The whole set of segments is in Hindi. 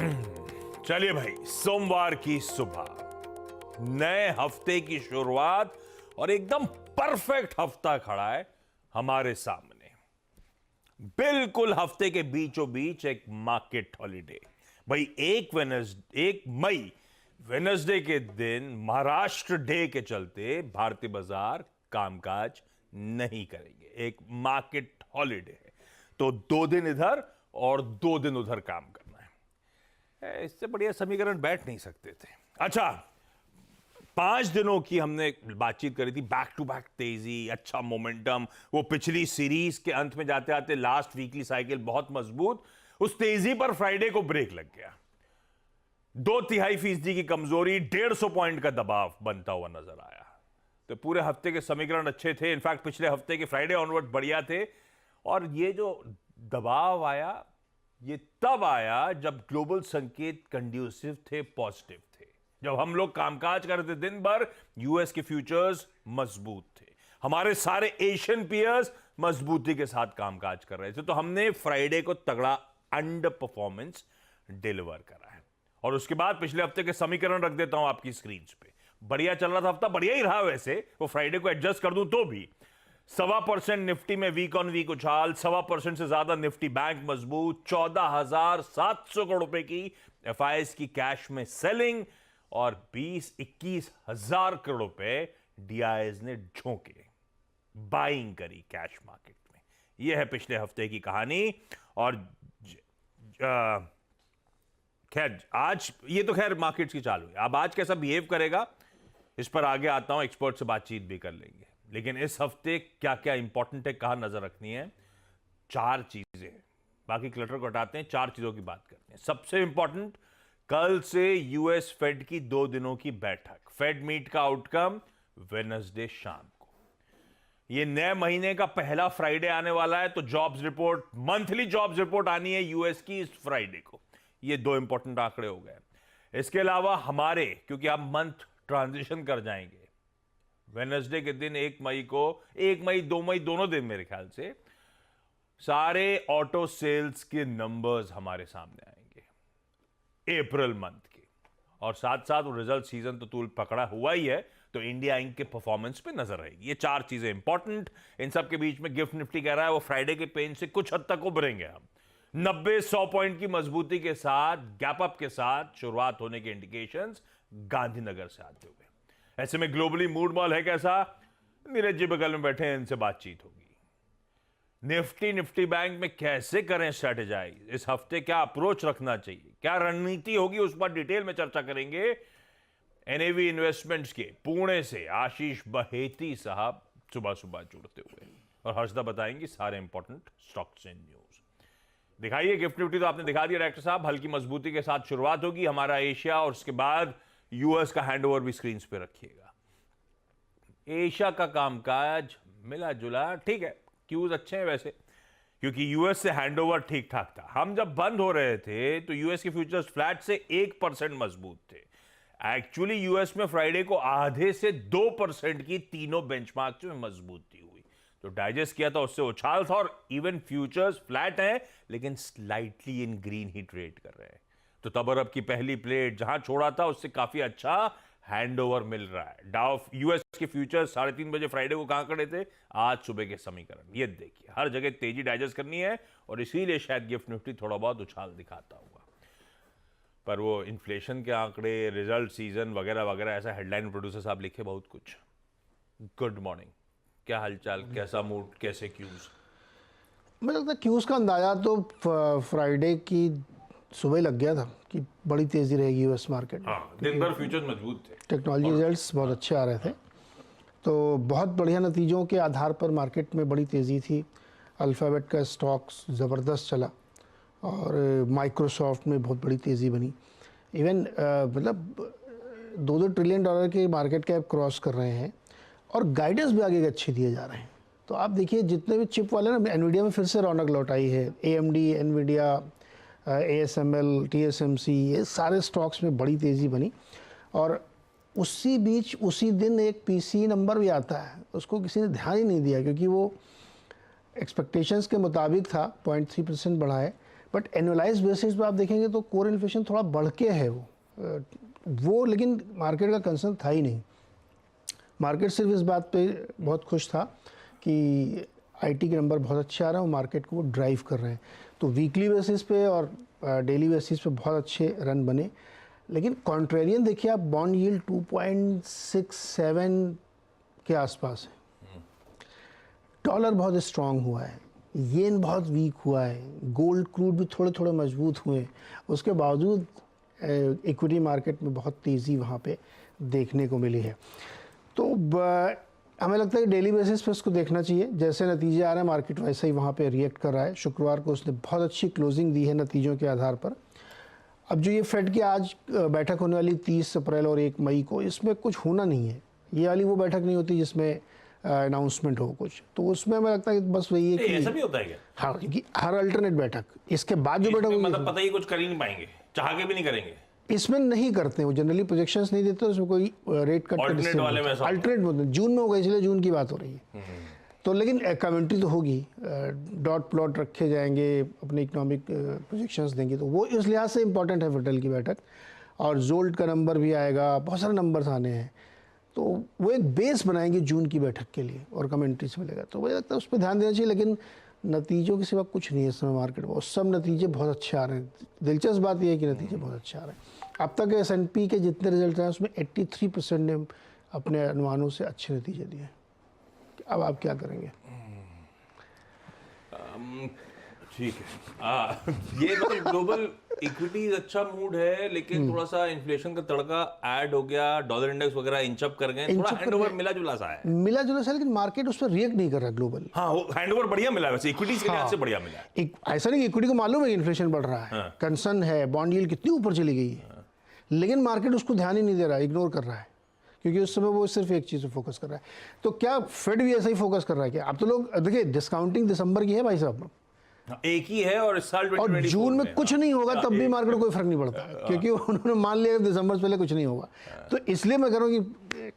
चलिए भाई, सोमवार की सुबह, नए हफ्ते की शुरुआत और एकदम परफेक्ट हफ्ता खड़ा है हमारे सामने। बिल्कुल हफ्ते के बीचों बीच एक मार्केट हॉलिडे। भाई एक मई वेनसडे के दिन महाराष्ट्र डे के चलते भारतीय बाजार कामकाज नहीं करेंगे। एक मार्केट हॉलिडे है तो 2 दिन इधर और 2 दिन उधर काम करना है। इससे बढ़िया समीकरण बैठ नहीं सकते थे। अच्छा, 5 दिनों की हमने बातचीत करी थी, बैक टू बैक तेजी, अच्छा मोमेंटम, वो पिछली सीरीज के अंत में जाते आते लास्ट वीकली साइकिल बहुत मजबूत। उस तेजी पर फ्राइडे को ब्रेक लग गया। 2/3% की कमजोरी, 150 पॉइंट का दबाव बनता हुआ नजर आया। तो पूरे हफ्ते के समीकरण अच्छे थे। इनफैक्ट पिछले हफ्ते के फ्राइडे ऑनवर्ड बढ़िया थे। और ये जो दबाव आया, ये तब आया जब ग्लोबल संकेत कंड्यूसिव थे, पॉजिटिव थे। जब हम लोग कामकाज कर रहे थे दिन भर, यूएस के फ्यूचर्स मजबूत थे, हमारे सारे एशियन पीयर्स मजबूती के साथ कामकाज कर रहे थे। तो हमने फ्राइडे को तगड़ा अंडर परफॉर्मेंस डिलीवर करा है। और उसके बाद पिछले हफ्ते के समीकरण रख देता हूं आपकी स्क्रीन पे। बढ़िया चल रहा था हफ्ता, बढ़िया ही रहा वैसे। वो फ्राइडे को एडजस्ट कर दूं तो भी 1.25% निफ्टी में वीक ऑन वीक उछाल, 1.25% से ज्यादा निफ्टी बैंक मजबूत, 14,700 करोड़ रुपए की एफआईएस की कैश में सेलिंग और 20-21 हजार करोड़ रुपए डीआईएस ने झोंके, बाइंग करी कैश मार्केट में। यह है पिछले हफ्ते की कहानी। और खैर आज ये तो खैर मार्केट्स की चालू है। अब आज कैसा बिहेव करेगा इस पर आगे आता हूं, एक्सपर्ट से बातचीत भी कर लेंगे। लेकिन इस हफ्ते क्या क्या इंपॉर्टेंट है, कहां नजर रखनी है, 4 चीजें। बाकी क्लटर को हटाते हैं, 4 चीजों की बात करते हैं। सबसे इंपॉर्टेंट, कल से यूएस फेड की 2 दिनों की बैठक। फेड मीट का आउटकम वेडनेसडे शाम को। ये नए महीने का पहला फ्राइडे आने वाला है, तो jobs report, monthly jobs report आनी है यूएस की इस फ्राइडे को। ये 2 इंपॉर्टेंट आंकड़े हो गए। इसके अलावा हमारे, क्योंकि आप मंथ ट्रांजिशन कर जाएंगे, वेडनेसडे के दिन 1 मई को, 1 मई 2 मई दोनों दिन मेरे ख्याल से सारे ऑटो सेल्स के नंबर्स हमारे सामने आएंगे अप्रैल मंथ के। और साथ साथ रिजल्ट सीजन तो तूल पकड़ा हुआ ही है, तो इंडिया इंक के परफॉर्मेंस पे नजर रहेगी। ये 4 चीजें इंपॉर्टेंट। इन सब के बीच में गिफ्ट निफ्टी कह रहा है वो फ्राइडे के पेन से कुछ हद तक उभरेंगे हम। 90-100 पॉइंट की मजबूती के साथ, गैप अप के साथ शुरुआत होने के इंडिकेशंस गांधीनगर से आते हुए। ऐसे में ग्लोबली मूड मॉल है कैसा, नीरज जी बगल में बैठे हैं, इनसे बातचीत होगी। निफ्टी बैंक में कैसे करें स्ट्रेटेजाइज, इस हफ्ते क्या अप्रोच रखना चाहिए, क्या रणनीति होगी, उस पर डिटेल में चर्चा करेंगे। एनएवी इन्वेस्टमेंट्स के पुणे से आशीष बहेती साहब सुबह सुबह जुड़ते हुए, और हर्षदा बताएंगी सारे इंपॉर्टेंट स्टॉक्स एंड न्यूज। दिखाइए गिफ्ट निफ्टी तो आपने दिखा दिया डायरेक्टर साहब, हल्की मजबूती के साथ शुरुआत होगी हमारा एशिया, और उसके बाद यूएस का हैंडओवर भी स्क्रीन पे रखिएगा। एशिया का कामकाज मिला जुला ठीक है, क्यूज अच्छे हैं वैसे, क्योंकि यूएस से हैंडओवर ठीक ठाक था। हम जब बंद हो रहे थे तो यूएस के फ्यूचर्स फ्लैट से 1% मजबूत थे। एक्चुअली यूएस में फ्राइडे को आधे से 2% की तीनों बेंचमार्क में मजबूती हुई, तो डाइजेस्ट किया था, उससे उछाल था। और इवन फ्यूचर्स फ्लैट हैं लेकिन स्लाइटली इन ग्रीन ही ट्रेड कर रहे हैं। तो तब अरब की पहली प्लेट जहां छोड़ा था उससे काफी अच्छा हैंडओवर मिल रहा है। डाउ यूएस के फ्यूचर्स 3:30 बजे फ्राइडे को कहां खड़े थे, आज सुबह के समीकरण ये देखिए। हर जगह तेजी डाइजेस्ट करनी है, और इसीलिए शायद गिफ्ट निफ्टी थोड़ा बहुत उछाल दिखाता होगा। पर वो इन्फ्लेशन के आंकड़े, रिजल्ट सीजन वगैरह वगैरह, ऐसा हेडलाइन प्रोड्यूसर साहब लिखे बहुत कुछ। गुड मॉर्निंग, क्या हालचाल, कैसा मूड, कैसे क्यूज? मुझे लगता है क्यूज का अंदाजा तो फ्राइडे की सुबह लग गया था कि बड़ी तेजी रहेगी यूएस मार्केट में। दिन भर फ्यूचर्स मजबूत थे, टेक्नोलॉजी रिजल्ट्स बहुत अच्छे आ रहे थे, तो बहुत बढ़िया नतीजों के आधार पर मार्केट में बड़ी तेज़ी थी। अल्फ़ाबेट का स्टॉक्स ज़बरदस्त चला, और माइक्रोसॉफ्ट में बहुत बड़ी तेज़ी बनी। इवन मतलब 2-2 ट्रिलियन डॉलर के मार्केट कैप क्रॉस कर रहे हैं, और गाइडेंस भी आगे के अच्छे दिए जा रहे हैं। तो आप देखिए जितने भी चिप वाले ना, एनवीडिया में फिर से रौनक लौट आई है। एएमडी, एनवीडिया, एएसएमएल, टीएसएमसी, ये सारे स्टॉक्स में बड़ी तेज़ी बनी। और उसी बीच उसी दिन एक पीसी नंबर भी आता है, उसको किसी ने ध्यान ही नहीं दिया, क्योंकि वो एक्सपेक्टेशंस के मुताबिक था, 0.3% बढ़ा है, बट एनुअलाइज बेसिस पे आप देखेंगे तो कोर इन्फ्लेशन थोड़ा बढ़ के है वो, लेकिन मार्केट का कंसर्न था ही नहीं। मार्केट सिर्फ इस बात पे बहुत खुश था कि आईटी के नंबर बहुत अच्छे आ रहे हैं और मार्केट को वो ड्राइव कर रहे हैं। तो वीकली बेसिस पे और डेली बेसिस पे बहुत अच्छे रन बने। लेकिन कॉन्ट्रेरियन देखिए आप, बॉन्ड यील्ड 2.67 के आसपास है, डॉलर बहुत स्ट्रांग हुआ है, येन बहुत वीक हुआ है, गोल्ड क्रूड भी थोड़े थोड़े मजबूत हुए, उसके बावजूद इक्विटी मार्केट में बहुत तेज़ी वहाँ पे देखने को मिली है। तो हमें लगता है कि डेली बेसिस पे उसको देखना चाहिए, जैसे नतीजे आ रहे हैं मार्केट वैसे ही वहाँ पे रिएक्ट कर रहा है। शुक्रवार को उसने बहुत अच्छी क्लोजिंग दी है नतीजों के आधार पर। अब जो ये फेड की आज बैठक होने वाली 30 अप्रैल और 1 मई को, इसमें कुछ होना नहीं है। ये वाली वो बैठक नहीं होती जिसमें अनाउंसमेंट हो कुछ, तो उसमें हमें लगता है कि बस वही है कि ऐसा भी होता है क्या? हाँ, क्योंकि हर अल्टरनेट बैठक इसके बाद जो बैठक होगी, मतलब पता ही कुछ कर ही नहीं पाएंगे, चाह के भी नहीं करेंगे। इसमें नहीं करते, वो जनरली प्रोजेक्शंस नहीं देते, उसमें कोई रेट कट अल्टरनेट वाले में ऐसा अल्टरनेट बोलते हैं। जून में होगा, इसलिए जून की बात हो रही है। तो लेकिन कमेंट्री तो होगी, डॉट प्लॉट रखे जाएंगे, अपने इकोनॉमिक प्रोजेक्शंस देंगे, तो वो इस लिहाज से इम्पॉर्टेंट है फेडरल की बैठक। और जोल्ट का नंबर भी आएगा, बहुत सारे नंबर्स आने हैं, तो वो एक बेस बनाएंगे जून की बैठक के लिए और कमेंट्रीज मिलेगा। तो मुझे लगता है उस पर ध्यान देना चाहिए। लेकिन नतीजों के सिवा कुछ नहीं है इस समय मार्केट में, और सब नतीजे बहुत अच्छे आ रहे हैं। दिलचस्प बात यह है कि नतीजे बहुत अच्छे आ रहे हैं। अब तक S&P के जितने रिजल्ट हैं उसमें 83% ने अपने अनुमानों से अच्छे नतीजे दिए। अब आप क्या करेंगे? ठीक है, ये मतलब ग्लोबल इक्विटीज अच्छा मूड है, लेकिन थोड़ा सा इन्फ्लेशन का तड़का ऐड हो गया, डॉलर इंडेक्स वगैरह इंचअप कर गए, थोड़ा हैंडओवर मिला जुला सा है। मिला जुला सा, लेकिन मार्केट उस पर रिएक्ट नहीं कर रहा ग्लोबल। हाँ, वो हैंडओवर बढ़िया मिला है वैसे, इक्विटीज के लिहाज से बढ़िया मिला है। ऐसा नहीं, इक्विटी को मालूम है कि इन्फ्लेशन बढ़ रहा है, कंसर्न है, बॉन्ड यील्ड कितनी ऊपर चली गई है, लेकिन मार्केट उसको ध्यान ही नहीं दे रहा है, इग्नोर कर रहा है, क्योंकि उस समय वो सिर्फ एक चीज़ पे फोकस कर रहा है। तो क्या फेड भी ऐसा ही फोकस कर रहा है क्या? अब तो लोग देखिए, डिस्काउंटिंग दिसंबर की है भाई साहब, एक ही है, और इस साल और जून में कुछ नहीं होगा तब भी मार्केट को कोई फर्क नहीं पड़ता, क्योंकि उन्होंने मान लिया दिसंबर से पहले कुछ नहीं होगा। तो इसलिए मैं कह रहा हूँ कि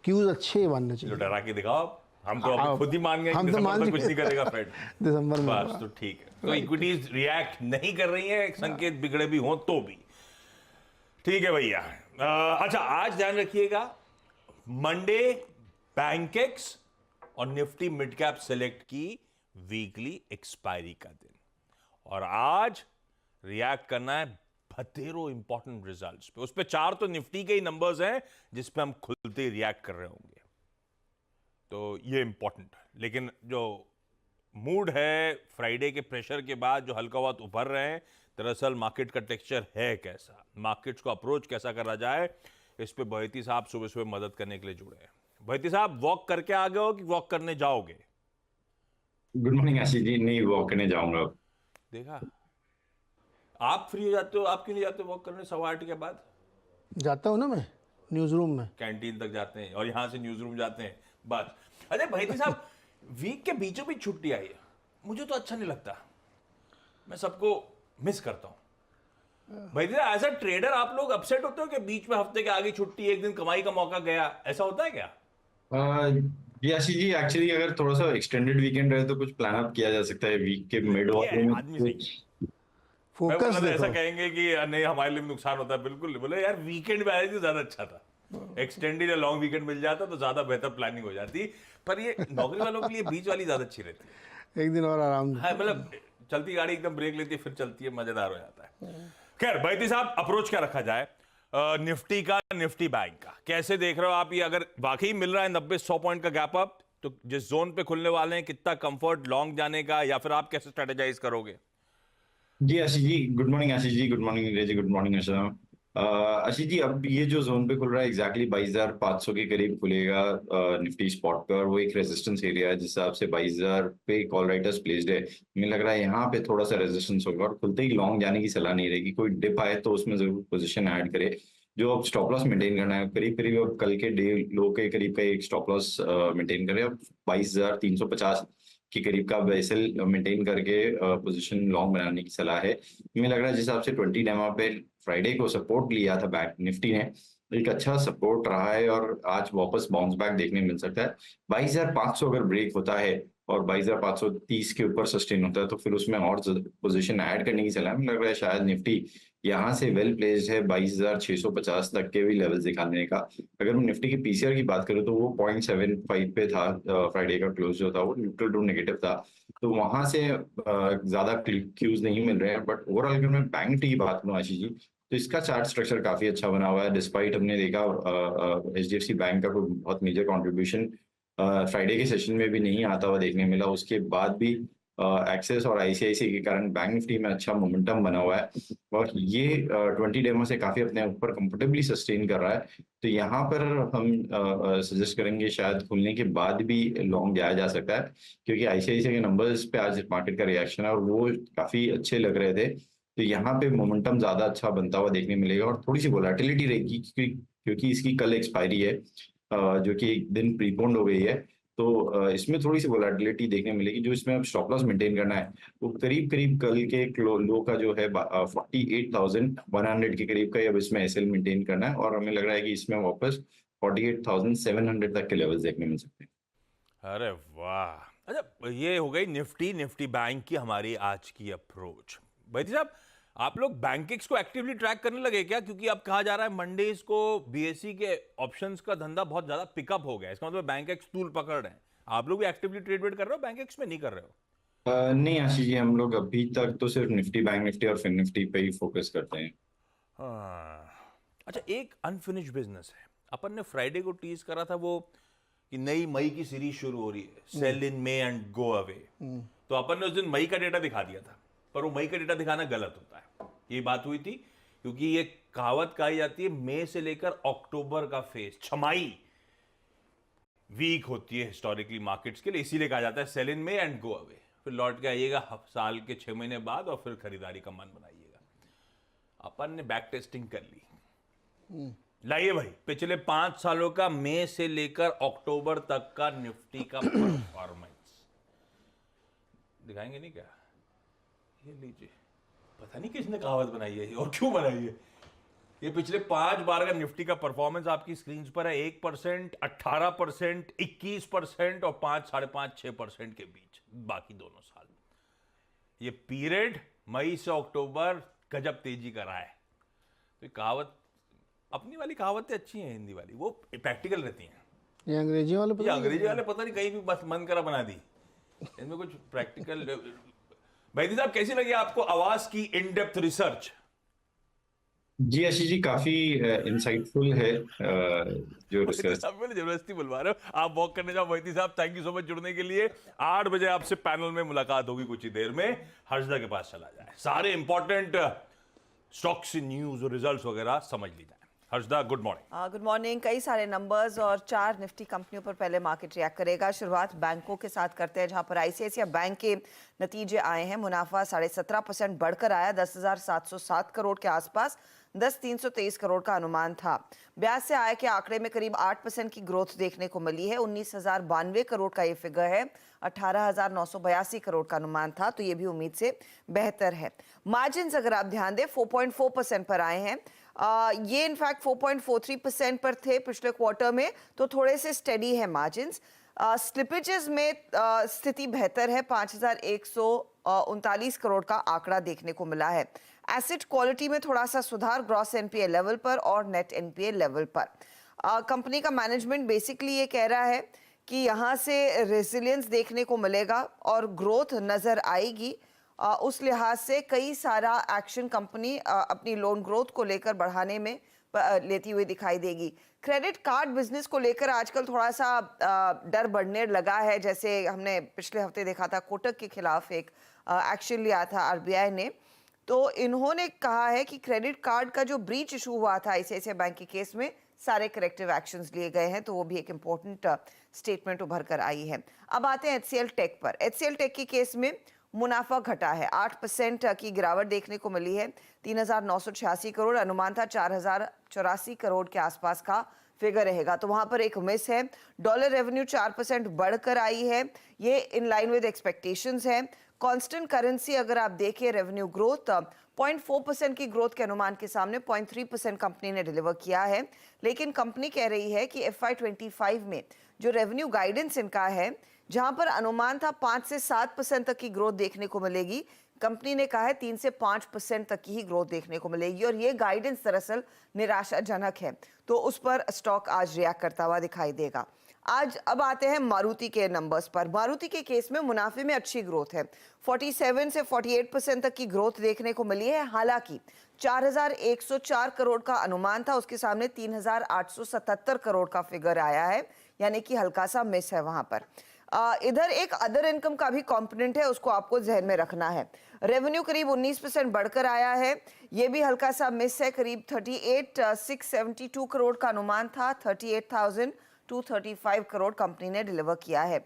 क्यूज अच्छे मानने चाहिए। डरा के दिखाओ, हम तो अभी खुद ही मान गए कि दिसंबर तक कुछ नहीं करेगा फेड दिसंबर में बस, तो ठीक है। तो इक्विटीज रिएक्ट नहीं कर रही है, संकेत बिगड़े भी हों तो भी ठीक है भैया। अच्छा, आज ध्यान रखिएगा, मंडे बैंकेक्स और निफ्टी मिड कैप सेलेक्ट की वीकली एक्सपायरी का दिन, और आज रिएक्ट करना है बतेरो इंपॉर्टेंट रिजल्ट्स पे। उस पे 4 तो निफ्टी के ही नंबर्स हैं जिस पे हम खुलते ही रिएक्ट कर रहे होंगे, तो ये इंपॉर्टेंट है। लेकिन जो मूड है फ्राइडे के प्रेशर के बाद जो हल्का बहुत उभर रहे हैं, दरअसल मार्केट का टेक्सचर है कैसा, मार्केट्स को अप्रोच कैसा करा जाए, इस पे बहती साहब सुबह सुबह मदद करने के लिए जुड़े हैं। बहती साहब, वॉक करके आ गए हो कि वॉक करने जाओगे? Good morning Ashish ji. नहीं, वॉक करने जाऊंगा। देखा, आप फ्री हो जाते हो, आप क्यों नहीं जाते वॉक करने 8:15 के बाद? जाता हूँ ना मैं, न्यूज रूम में, कैंटीन तक जाते हैं और यहां से न्यूज रूम जाते हैं बस। अरे भाई साहब, वीक के बीचों बीच छुट्टी आई है, मुझे तो अच्छा नहीं लगता, मैं सबको मिस करता हूं। भाई एज अ ट्रेडर आप लोग अपसेट होते हो कि बीच में हफ्ते के आगे छुट्टी, एक दिन कमाई का मौका गया, ऐसा होता है क्या? जी आशीष जी, एक्चुअली अगर थोड़ा सा एक्सटेंडेड वीकेंड रहे तो कुछ प्लान अप किया जा सकता है वीक के मिड वाले में। आदमी सही, मैं फोकस बोला ऐसा देखो। कहेंगे कि नहीं हमारे लिए भी नुकसान होता है, बिल्कुल नहीं। बोले यार वीकेंड पे आए तो ज्यादा अच्छा था, एक्सटेंडेड या लॉन्ग वीकेंड मिल जाता तो ज्यादा बेहतर प्लानिंग हो जाती, पर ये नौकरी वालों के लिए बीच वाली ज्यादा अच्छी रहती है। एक दिन और आराम। हाँ, मतलब चलती गाड़ी एकदम ब्रेक लेती है फिर चलती है, मजेदार हो जाता है। खैर बैती साहब, अप्रोच क्या रखा जाए निफ्टी का, निफ्टी बैंक का कैसे देख रहे हो आप? ये अगर वाकई मिल रहा है 90-100 पॉइंट का गैप अप, तो जिस जोन पे खुलने वाले हैं, कितना कंफर्ट लॉन्ग जाने का, या फिर आप कैसे स्ट्रेटेजाइज करोगे? जी Ashish ji, good morning Ashish ji, good morning Neeraj ji, good morning Aslam. Ashish ji, अब ये जो जोन पे खुल रहा है एग्जैक्टली 22,500 के करीब खुलेगा निफ्टी स्पॉट पे, और वो एक रेजिस्टेंस एरिया है जिस हिसाब से 22,000 पे कॉल राइटर्स प्लेस्ड है। मुझे लग रहा है यहाँ पे थोड़ा सा रेजिस्टेंस होगा और खुलते ही लॉन्ग जाने की सलाह नहीं रहेगी। कोई डिप आए तो उसमें जरूर पोजीशन ऐड करे। जो अब स्टॉप लॉस मेंटेन करना है, करीब करीब अब कल के डे लो के करीब का एक स्टॉप लॉस मेंटेन करें। अब 22,350 के करीब का बेसल मेंटेन करके पोजीशन लॉन्ग बनाने की सलाह है। मुझे लग रहा है जिस हिसाब से 20 डेमा पे फ्राइडे को सपोर्ट लिया था बैंक निफ्टी ने, एक अच्छा सपोर्ट रहा है और आज वापस बाउंस बैक देखने मिल सकता है। 22,500 अगर ब्रेक होता है और 22,530 के ऊपर सस्टेन होता है तो फिर उसमें और पोजीशन ऐड करने की सलाह है। मुझे लग रहा है शायद निफ्टी यहाँ से वेल प्लेस्ड है 22,650 तक के भी लेवल्स दिखाने का। अगर मैं निफ्टी की पीसीआर की बात करूँ तो वो 0.75 पे था, फ्राइडे का क्लोज जो था वो न्यूट्रल टू नेगेटिव था, तो वहां से ज्यादा क्यूज नहीं मिल रहे हैं। बट ओवरऑल अगर मैं बैंक निफ्टी की बात करूँ आशीष जी, तो इसका चार्ट स्ट्रक्चर काफी अच्छा बना हुआ है। डिस्पाइट हमने देखा एचडीएफसी बैंक का कोई बहुत मेजर कंट्रीब्यूशन फ्राइडे के सेशन में भी नहीं आता हुआ देखने मिला, उसके बाद भी एक्सेस और आईसीआईसी के कारण बैंक निफ्टी में अच्छा मोमेंटम बना हुआ है और ये 20 डेमो से काफी अपने ऊपर कंफर्टेबली सस्टेन कर रहा है। तो यहाँ पर हम सजेस्ट करेंगे शायद खुलने के बाद भी लॉन्ग जाया जा सकता है, क्योंकि आईसीआईसी के नंबर्स पे आज मार्केट का रिएक्शन है और वो काफी अच्छे लग रहे थे। तो यहाँ पे मोमेंटम ज्यादा अच्छा बनता हुआ देखने मिलेगा और थोड़ी सी वोलेटिलिटी रहेगी, क्योंकि इसकी कल एक्सपायरी है, जो कि एक दिन प्रीपोन्ड हो गई है। तो इसमें थोड़ी सी वोलेटिलिटी देखने मिलेगी। जो इसमें अब स्टॉप लॉस मेंटेन करना है वो करीब करीब कल के लो का जो है 48,100 के करीब का अब इसमें एसएल मेंटेन करना है और हमें लग रहा है कि इसमें वापस 48,700 तक के लेवल्स देखने मिल सकते हैं। अरे वाह, अच्छा ये हो गई निफ्टी बैंक की हमारी आज की अप्रोच। भाई साहब, आप लोग बैंकिक्स को एक्टिवली ट्रैक करने लगे क्या? क्योंकि अब कहा जा रहा है मंडेज को बीएसई के ऑप्शंस का धंधा बहुत ज्यादा पिकअप हो गया, इसका मतलब बैंकिक्स टूल पकड़ रहे हैं। आप लोग भी एक्टिवली ट्रेड कर रहे हो बैंकिक्स में, नहीं कर रहे हो? नहीं आशीष जी, हम लोग अभी तक तो सिर्फ निफ्टी, बैंक निफ्टी और फिन निफ्टी पे ही फोकस करते हैं। हाँ। अच्छा, एक अनफिनिश बिजनेस है, अपन ने फ्राइडे को टीज करा था वो कि नई मई की सीरीज शुरू हो रही है, sell in May and go away. तो अपन ने उस दिन मई का डेटा दिखा दिया था, पर वो मई का डेटा दिखाना गलत होता है, ये बात हुई थी। क्योंकि ये कहावत कही जाती है मई से लेकर अक्टूबर का फेज, छमाई वीक होती है हिस्टोरिकली मार्केट्स के लिए, इसीलिए कहा जाता है sell in May and go away. फिर लौट के आइएगा साल के 6 महीने बाद और फिर खरीदारी का मन बनाइएगा। अपन ने बैक टेस्टिंग कर ली। लाइए भाई, पिछले 5 सालों का मई से लेकर अक्टूबर तक का निफ्टी का परफॉर्मेंस दिखाएंगे नहीं क्या? ये लीजिए, पता नहीं किसने कहावत बनाई है और क्यों बनाई है। ये पिछले 5 बार का निफ्टी का परफॉर्मेंस आपकी स्क्रीन पर है। 1%, 18%, 21% और 5, 5.5, 6% के बीच बाकी दोनों साल। ये पीरियड मई से अक्टूबर गजब तेजी का रहा है। तो कहावत, अपनी वाली कहावतें अच्छी हैं हिंदी वाली, वो प्रैक्टिकल रहती हैं। ये अंग्रेजी वाले पता नहीं कहीं भी बस मन करा बना दी, इनमें कुछ प्रैक्टिकल। बैदी साहब, कैसी लगी आपको आवाज की इन डेप्थ रिसर्च? जी आशीष जी, काफी इंसाइटफुल है जो रिसर्च। जबरदस्ती बुलवा रहे हो, आप वॉक करने जाओ। बैदी साहब, थैंक यू सो मच जुड़ने के लिए। 8 बजे आपसे पैनल में मुलाकात होगी कुछ ही देर में। हर्षदा के पास चला जाए, सारे इंपॉर्टेंट स्टॉक्स न्यूज और रिजल्ट्स वगैरह समझ ली जाए। Harshada, good morning. Good morning. कई सारे नंबर्स और 4 निफ्टी कंपनियों पर पहले मार्केट रिएक्ट करेगा। शुरुआत बैंकों के साथ करते हैं, जहां पर आईसीआईसीआई बैंक के नतीजे आए हैं। मुनाफा 17.5% बढ़कर आया 10,707 करोड़ के आसपास। 10,323 करोड़ का अनुमान था। ब्याज से आय के आंकड़े में करीब 8% की ग्रोथ देखने को मिली है। 19,092 करोड़ का ये फिगर है। 18,982 करोड़ का अनुमान था, तो ये भी उम्मीद से बेहतर है। मार्जिन अगर आप ध्यान दें 4.4% पर आए हैं। ये इनफैक्ट 4.43% पर थे पिछले क्वार्टर में, तो थोड़े से स्टेडी है मार्जिन्स। स्लिपेजेस में स्थिति बेहतर है। 5,139 करोड़ का आंकड़ा देखने को मिला है। एसेट क्वालिटी में थोड़ा सा सुधार ग्रॉस एनपीए लेवल पर और नेट एनपीए लेवल पर। कंपनी का मैनेजमेंट बेसिकली ये कह रहा है कि यहाँ से रेजिलियंस देखने को मिलेगा और ग्रोथ नजर आएगी। उस लिहाज से कई सारा एक्शन कंपनी अपनी लोन ग्रोथ को लेकर बढ़ाने में लेती हुई दिखाई देगी। क्रेडिट कार्ड बिजनेस को लेकर आजकल थोड़ा सा डर बढ़ने लगा है। जैसे हमने पिछले हफ्ते देखा था, कोटक के खिलाफ एक एक्शन लिया था आरबीआई ने, तो इन्होंने कहा है कि क्रेडिट कार्ड का जो ब्रीच इशू हुआ था आईसीआईसीआई बैंक के केस में, सारे करेक्टिव एक्शंस लिए गए हैं। तो वो भी एक इंपॉर्टेंट स्टेटमेंट उभर कर आई है। अब आते हैं एचसीएल टेक पर। एचसीएल टेक के केस में मुनाफा घटा है, 8% की गिरावट देखने को मिली है। 3,986 करोड़, अनुमान था 4,084 करोड़ के आसपास का फिगर रहेगा, तो वहां पर एक मिस है। डॉलर रेवेन्यू 4% बढ़कर आई है, ये इन लाइन विद एक्सपेक्टेशंस है। कांस्टेंट करेंसी अगर आप देखें, रेवेन्यू ग्रोथ 0.4% की ग्रोथ के अनुमान के सामने 0.3% कंपनी ने डिलीवर किया है। लेकिन कंपनी कह रही है कि FY25 में जो रेवेन्यू गाइडेंस इनका है जहां पर अनुमान था 5 से 7% तक की ग्रोथ देखने को मिलेगी, कंपनी ने कहा है 3 से 5% तक की ही ग्रोथ देखने को मिलेगी और ये गाइडेंस दरअसल निराशाजनक है, तो उस पर स्टॉक आज रिएक्ट करता हुआ दिखाई देगा। आज अब आते हैं मारुति के नंबर्स पर। मारुति के केस में मुनाफे में अच्छी ग्रोथ है, 47 से 48% तक की ग्रोथ देखने को मिली है। हालांकि 4,104 करोड़ का अनुमान था, उसके सामने 3,877 करोड़ का फिगर आया है, यानी कि हल्का सा मिस है वहां पर। इधर एक अदर इनकम का भी कंपोनेंट है, उसको आपको जहन में रखना है। रेवेन्यू करीब 19% बढ़कर आया है, ये भी हल्का सा मिस है। करीब 38,672 करोड़ का अनुमान था, 38,235 करोड़ कंपनी ने डिलीवर किया है।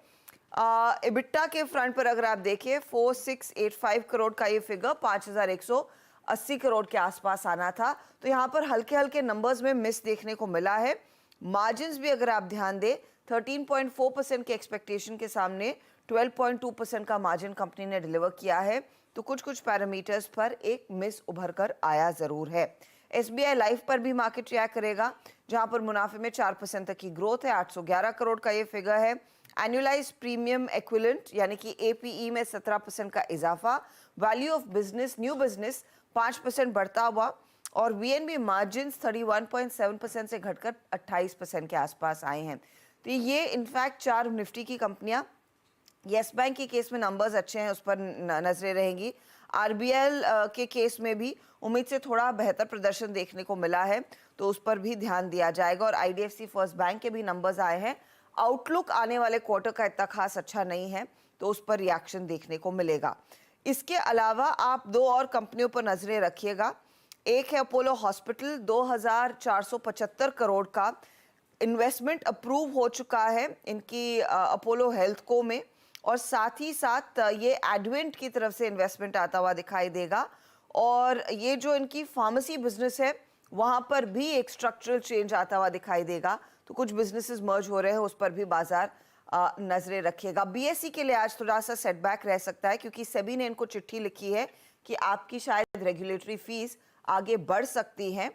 इबिट्टा के फ्रंट पर अगर आप देखिए 4,685 करोड़ का ये फिगर 5,180 करोड़ के आसपास आना था, तो यहाँ पर हल्के हल्के नंबर्स में मिस देखने को मिला है। मार्जिन्स भी अगर आप ध्यान दें 13.4% के एक्सपेक्टेशन के सामने 12.2% का मार्जिन कंपनी ने डिलीवर किया है, तो कुछ पैरामीटर्स पर एक मिस उभर कर आया जरूर है। SBI लाइफ पर भी मार्केट रिएक्ट करेगा, जहां पर मुनाफे में 4% तक की ग्रोथ है, 811 करोड़ का ये फिगर है। एनुअलाइज्ड प्रीमियम एक्विवेलेंट यानी कि APE में 17% का इजाफा, value of business new business 5% बढ़ता हुआ और VNB मार्जिन 31.7% से घटकर 28% के आसपास आए हैं। तो ये इनफैक्ट 4 निफ्टी की कंपनियां, येस बैंक के केस में नंबर्स अच्छे हैं, उस पर नजरें रहेंगी। RBL के केस में भी उम्मीद से थोड़ा बेहतर प्रदर्शन देखने को मिला है, तो उस पर भी ध्यान दिया जाएगा। और IDFC फर्स्ट बैंक के भी नंबर्स आए हैं, आउटलुक आने वाले क्वार्टर का इतना खास अच्छा नहीं है, तो उस पर रिएक्शन देखने को मिलेगा। इसके अलावा आप 2 और कंपनियों पर नजरें रखिएगा। एक है अपोलो हॉस्पिटल, 2,475 करोड़ का इन्वेस्टमेंट अप्रूव हो चुका है इनकी अपोलो हेल्थ को में, और साथ ही साथ ये एडवेंट की तरफ से इन्वेस्टमेंट आता हुआ दिखाई देगा। और ये जो इनकी फार्मेसी बिजनेस है वहां पर भी एक स्ट्रक्चरल चेंज आता हुआ दिखाई देगा, तो कुछ बिजनेसेस मर्ज हो रहे हैं, उस पर भी बाजार नजरें रखिएगा। BSE के लिए आज थोड़ा सा सेटबैक रह सकता है, क्योंकि सेबी ने इनको चिट्ठी लिखी है कि आपकी शायद रेगुलेटरी फीस आगे बढ़ सकती है।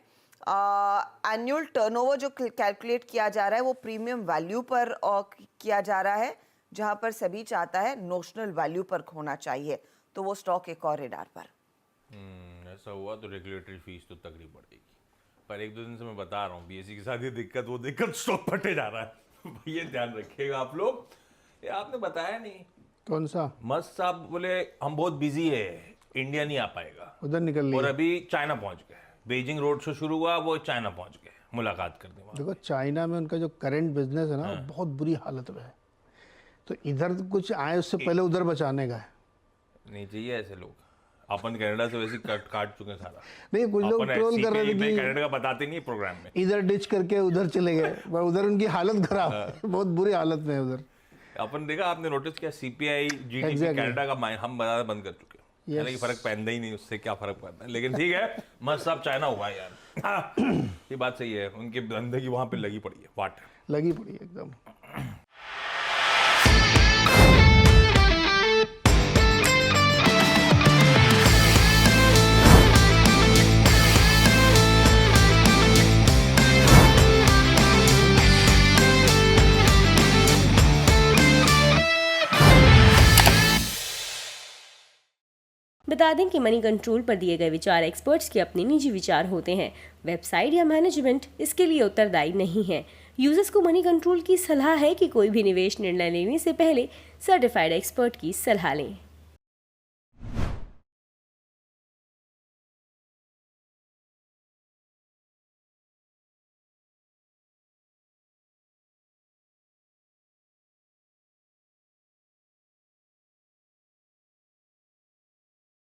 एनुअल टर्नओवर जो कैलकुलेट किया जा रहा है वो प्रीमियम वैल्यू पर किया जा रहा है, जहां पर सभी चाहता है नोशनल वैल्यू पर होना चाहिए, तो वो स्टॉक एक और रेडार पर। ऐसा हुआ तो रेगुलेटरी फीस तो तगड़ी बढ़ेगी, पर 1-2 दिन से मैं बता रहा हूँ BSE के साथ ये दिक्कत वो दिक्कत स्टॉक फटे जा रहा है। ये ध्यान रखिएगा आप लोग। ये आपने बताया नहीं, कौन सा? मस्त साहब बोले हम बहुत बिजी है, इंडिया नहीं आ पाएगा, उधर निकल और लिया। अभी चाइना पहुंच गए। बीजिंग रोड शो शुरू हुआ, वो चाइना पहुंच गए मुलाकात करने वहां। देखो चाइना में उनका जो करंट बिजनेस है ना, बहुत बुरी हालत में है, तो इधर कुछ आए उससे पहले उधर बचाने का है। नहीं चाहिए ऐसे लोग, अपन कनाडा से वैसे काट चुके सारा। नहीं, कुछ लोग अपन ट्रोल कर रहे थे कि कनाडा का बताते नहीं प्रोग्राम में, इधर डिच करके उधर चले गए, पर उधर उनकी हालत खराब है, बहुत बुरी हालत में है उधर। अपन देखा, आपने नोटिस किया CPI GDP कनाडा का हम बताना बंद कर चुके हैं। हालांकि फर्क पहनता ही नहीं, उससे क्या फर्क पड़ता है, लेकिन ठीक है, मस्त साहब चाइना हुआ है यार। ये बात सही है, उनके धंधे की वहां पे लगी पड़ी है वाट, लगी पड़ी है एकदम। बता दें कि मनी कंट्रोल पर दिए गए विचार एक्सपर्ट्स के अपने निजी विचार होते हैं। वेबसाइट या मैनेजमेंट इसके लिए उत्तरदायी नहीं है। यूजर्स को मनी कंट्रोल की सलाह है कि कोई भी निवेश निर्णय लेने से पहले सर्टिफाइड एक्सपर्ट की सलाह लें।